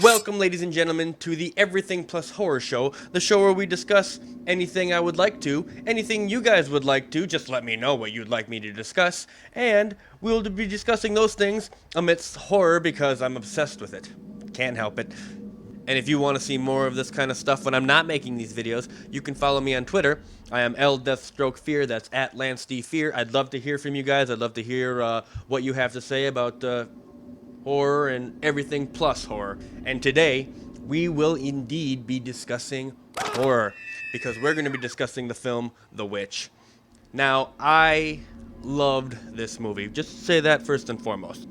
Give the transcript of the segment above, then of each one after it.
Welcome, ladies and gentlemen, to the Everything Plus Horror Show, the show where we discuss anything I would like to, anything you guys would like to, just let me know what you'd like me to discuss, and we'll be discussing those things amidst horror because I'm obsessed with it. Can't help it. And if you want to see more of this kind of stuff when I'm not making these videos, you can follow me on Twitter. I am LDeathstrokeFear, that's at LanceDFear. I'd love to hear from you guys. I'd love to hear what you have to say about horror and everything plus horror. And today, we will indeed be discussing horror because we're going to be discussing the film The Witch. Now, I loved this movie. Just to say that first and foremost.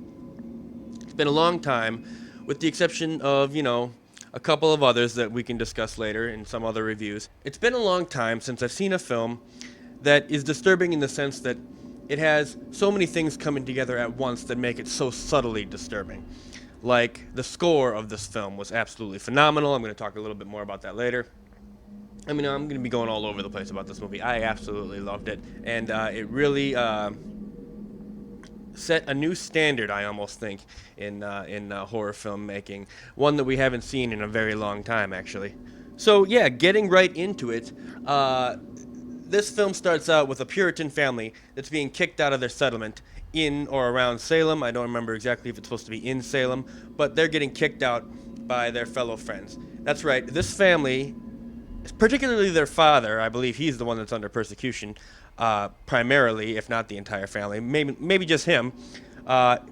It's been a long time, with the exception of, a couple of others that we can discuss later in some other reviews. It's been a long time since I've seen a film that is disturbing in the sense that it has so many things coming together at once that make it so subtly disturbing. Like, the score of this film was absolutely phenomenal. I'm going to talk a little bit more about that later. I mean, I'm going to be going all over the place about this movie. I absolutely loved it. And it really set a new standard, I almost think, in horror filmmaking. One that we haven't seen in a very long time, actually. So, yeah, getting right into it, this film starts out with a Puritan family that's being kicked out of their settlement in or around Salem. I don't remember exactly if it's supposed to be in Salem, but they're getting kicked out by their fellow friends. That's right, this family, particularly their father, I believe he's the one that's under persecution, primarily, if not the entire family, maybe just him,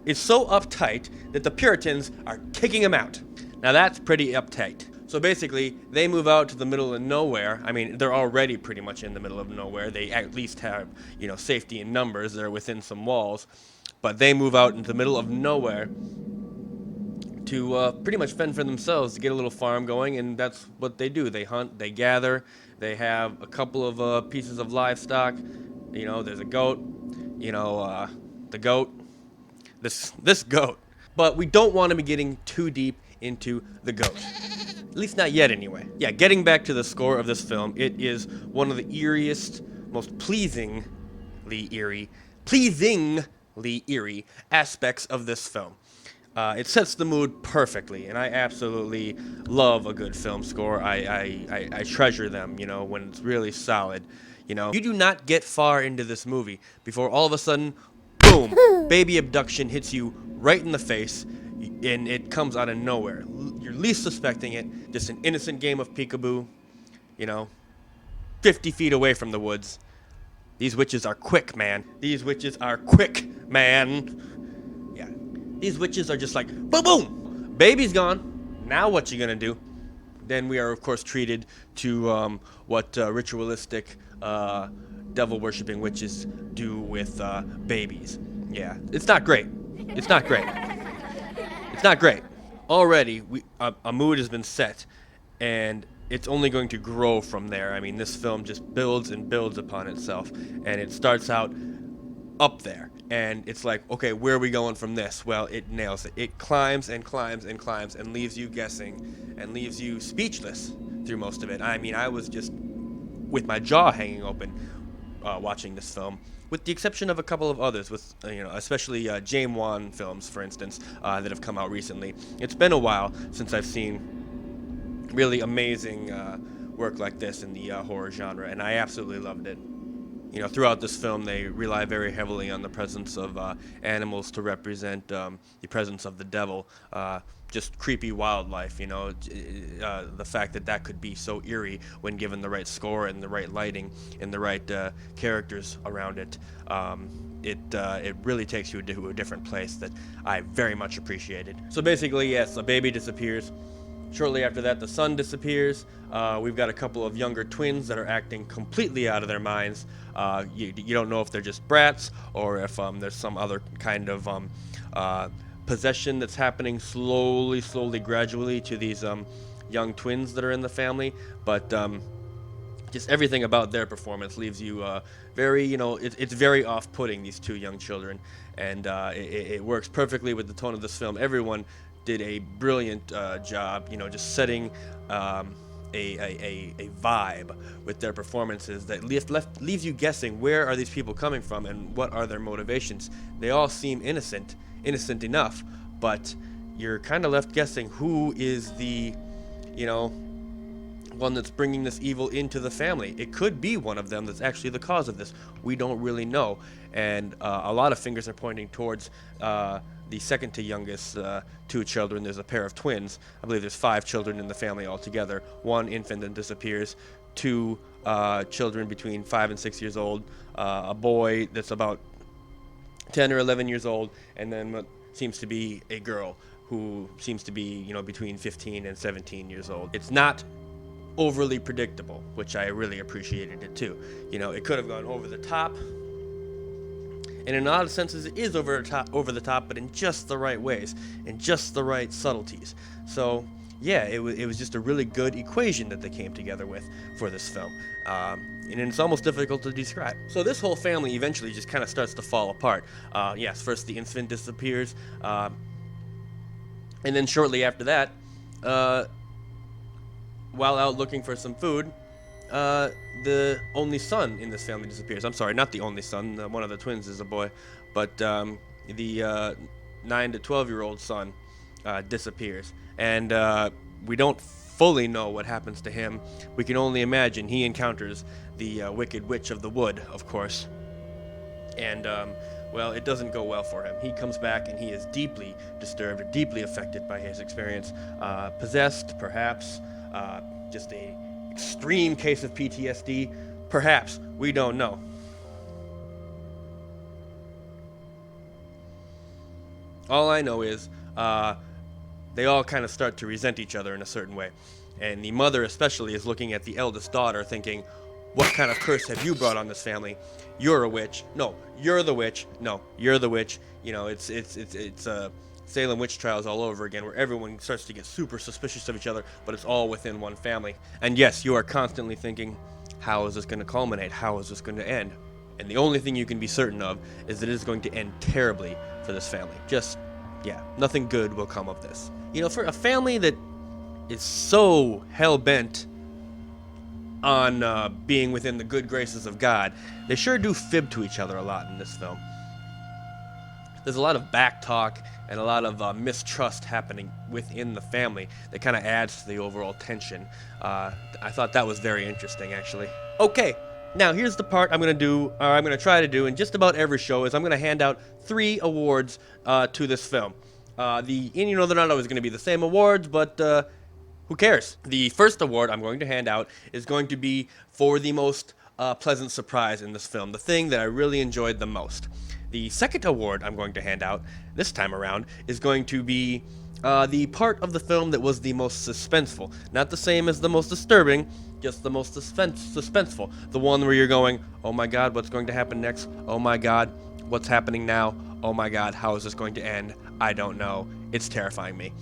is so uptight that the Puritans are kicking him out. Now that's pretty uptight. So basically, they move out to the middle of nowhere. I mean, they're already pretty much in the middle of nowhere. They at least have, safety in numbers. They're within some walls. But they move out into the middle of nowhere to pretty much fend for themselves, to get a little farm going, and that's what they do. They hunt, they gather, they have a couple of pieces of livestock. There's a goat, the goat, this goat. But we don't want to be getting too deep into the goat. At least not yet, anyway. Yeah, getting back to the score of this film, it is one of the eeriest, most pleasingly eerie aspects of this film. It sets the mood perfectly, and I absolutely love a good film score. I treasure them, when it's really solid. You do not get far into this movie before all of a sudden, boom, baby abduction hits you right in the face, and it comes out of nowhere. You're least suspecting it, just an innocent game of peekaboo, 50 feet away from the woods. These witches are quick, man. These witches are quick, man. Yeah. These witches are just like, boom, boom, baby's gone. Now what you gonna do? Then we are, of course, treated to what ritualistic devil-worshipping witches do with babies. Yeah, it's not great. It's not great. It's not great. Already, a mood has been set, and it's only going to grow from there. I mean, this film just builds and builds upon itself, and it starts out up there, and it's like, okay, where are we going from this? Well, it nails it. It climbs and climbs and climbs and leaves you guessing and leaves you speechless through most of it. I mean, I was just with my jaw hanging open watching this film, with the exception of a couple of others, with especially James Wan films, for instance, that have come out recently. It's been a while since I've seen really amazing work like this in the horror genre, and I absolutely loved it. Throughout this film, they rely very heavily on the presence of animals to represent the presence of the devil, just creepy wildlife, the fact that could be so eerie when given the right score and the right lighting and the right characters around it. It really takes you to a different place that I very much appreciated. So basically, yes, a baby disappears. Shortly after that, the son disappears. We've got a couple of younger twins that are acting completely out of their minds. You don't know if they're just brats or if there's some other kind of possession that's happening slowly, gradually to these young twins that are in the family. But just everything about their performance leaves you very, it's very off-putting, these two young children. And it works perfectly with the tone of this film. Everyone did a brilliant job, just setting a vibe with their performances that leaves you guessing where are these people coming from and what are their motivations. They all seem innocent enough, but you're kind of left guessing who is the, you know, one that's bringing this evil into the family. It could be one of them that's actually the cause of this. We don't really know. And a lot of fingers are pointing towards the second to youngest two children. There's a pair of twins. I believe there's 5 children in the family altogether. 1 infant that disappears. 2 children between 5 and 6 years old. A boy that's about 10 or 11 years old. And then what seems to be a girl who seems to be, you know, between 15 and 17 years old. It's not overly predictable, which I really appreciated it too. You know, it could have gone over the top, and in a lot of senses it is over the top, but in just the right ways, in just the right subtleties. So yeah, it was just a really good equation that they came together with for this film, and it's almost difficult to describe. So this whole family eventually just kind of starts to fall apart. Yes, first the infant disappears, and then shortly after that, while out looking for some food, the only son in this family disappears. I'm sorry, not the only son. One of the twins is a boy, but the 9 to 12-year-old son disappears, and we don't fully know what happens to him. We can only imagine he encounters the Wicked Witch of the Wood, of course, and well, it doesn't go well for him. He comes back and he is deeply disturbed, deeply affected by his experience, possessed, perhaps. Just a extreme case of PTSD, perhaps. We don't know. All I know is they all kind of start to resent each other in a certain way. And the mother especially is looking at the eldest daughter thinking, what kind of curse have you brought on this family? You're a witch. No, you're the witch. No, you're the witch. You know, it's Salem witch trials all over again, where everyone starts to get super suspicious of each other, but it's all within one family. And yes, you are constantly thinking, how is this going to culminate? How is this going to end? And the only thing you can be certain of is that it is going to end terribly for this family. Just, yeah, nothing good will come of this. You know, for a family that is so hell-bent on being within the good graces of God, they sure do fib to each other a lot in this film. There's a lot of back talk and a lot of mistrust happening within the family that kind of adds to the overall tension. I thought that was very interesting, actually. Okay, now here's the part I'm going to try to do in just about every show, is I'm going to hand out 3 awards to this film. And you know, they're not always going to be the same awards, but who cares? The first award I'm going to hand out is going to be for the most pleasant surprise in this film, the thing that I really enjoyed the most. The second award I'm going to hand out this time around is going to be the part of the film that was the most suspenseful. Not the same as the most disturbing, just the most suspenseful. The one where you're going, oh my god, what's going to happen next? Oh my god, what's happening now? Oh my god, how is this going to end? I don't know. It's terrifying me.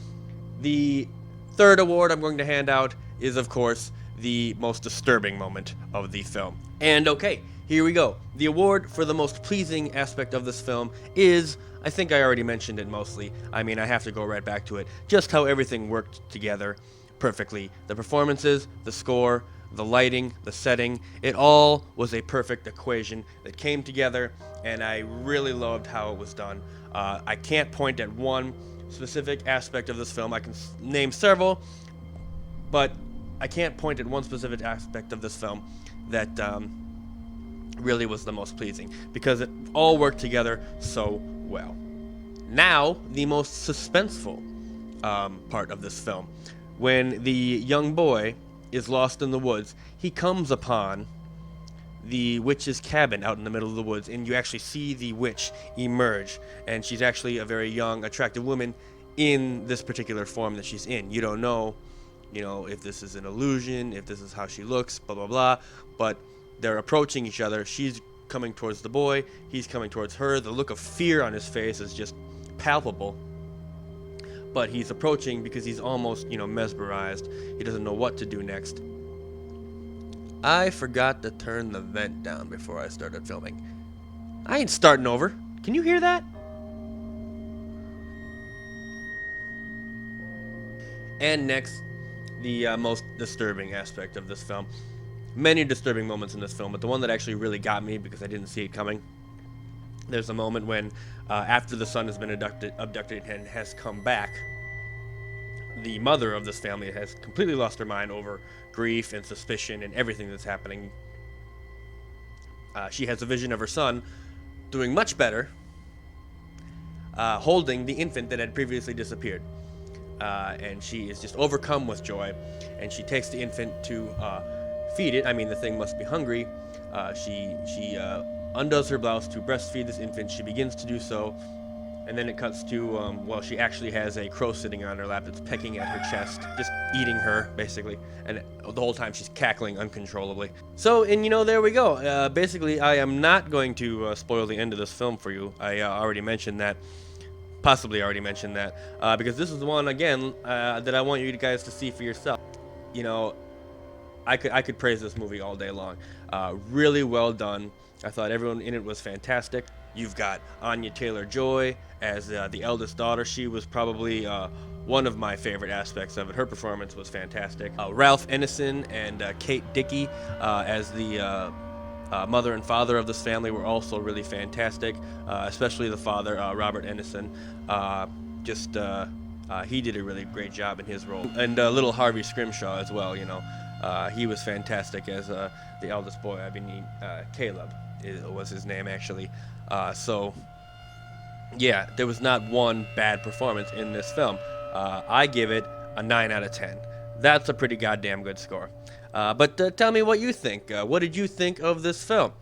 The third award I'm going to hand out is, of course, the most disturbing moment of the film. And okay, here we go. The award for the most pleasing aspect of this film is, I think I already mentioned it mostly. I mean, I have to go right back to it. Just how everything worked together perfectly. The performances, the score, the lighting, the setting, it all was a perfect equation that came together, and I really loved how it was done. I can't point at one specific aspect of this film. I can name several, but I can't point at one specific aspect of this film that really was the most pleasing, because it all worked together so well. Now, the most suspenseful part of this film. When the young boy is lost in the woods, he comes upon the witch's cabin out in the middle of the woods, and you actually see the witch emerge, and she's actually a very young, attractive woman in this particular form that she's in. You don't know, if this is an illusion, if this is how she looks, blah, blah, blah, but they're approaching each other. She's coming towards the boy, he's coming towards her. The look of fear on his face is just palpable, but he's approaching because he's almost, mesmerized. He doesn't know what to do next. I forgot to turn the vent down before I started filming. I ain't starting over. Can you hear that? And next, the most disturbing aspect of this film. Many disturbing moments in this film, but the one that actually really got me because I didn't see it coming. There's a moment when, after the son has been abducted and has come back, the mother of this family has completely lost her mind over grief and suspicion and everything that's happening. She has a vision of her son doing much better, holding the infant that had previously disappeared. And she is just overcome with joy, and she takes the infant to feed it. I mean, the thing must be hungry. She undoes her blouse to breastfeed this infant. She begins to do so, and then it cuts to, well, she actually has a crow sitting on her lap that's pecking at her chest, just eating her, basically. And the whole time she's cackling uncontrollably. So, and there we go. Basically, I am not going to spoil the end of this film for you. I already mentioned that. Possibly already mentioned that. Because this is one, again, that I want you guys to see for yourself. I could praise this movie all day long. Really well done. I thought everyone in it was fantastic. You've got Anya Taylor-Joy as the eldest daughter. She was probably one of my favorite aspects of it. Her performance was fantastic. Ralph Ineson and Kate Dickie as the mother and father of this family were also really fantastic, especially the father, Robert Ineson. He did a really great job in his role. And little Harvey Scrimshaw as well, he was fantastic as the eldest boy. I mean, Caleb was his name, actually. Yeah, there was not one bad performance in this film. I give it a 9 out of 10. That's a pretty goddamn good score. But tell me what you think. What did you think of this film?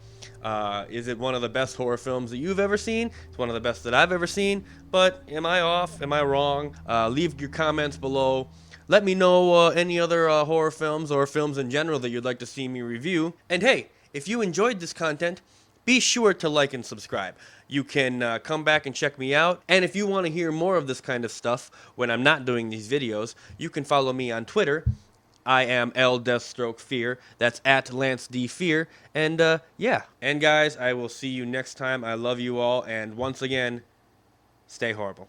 Is it one of the best horror films that you've ever seen? It's one of the best that I've ever seen. But am I off? Am I wrong? Leave your comments below. Let me know any other horror films or films in general that you'd like to see me review. And hey, if you enjoyed this content, be sure to like and subscribe. You can come back and check me out. And if you want to hear more of this kind of stuff when I'm not doing these videos, you can follow me on Twitter. I am L Deathstroke Fear. That's at Lance D Fear. And yeah. And guys, I will see you next time. I love you all. And once again, stay horrible.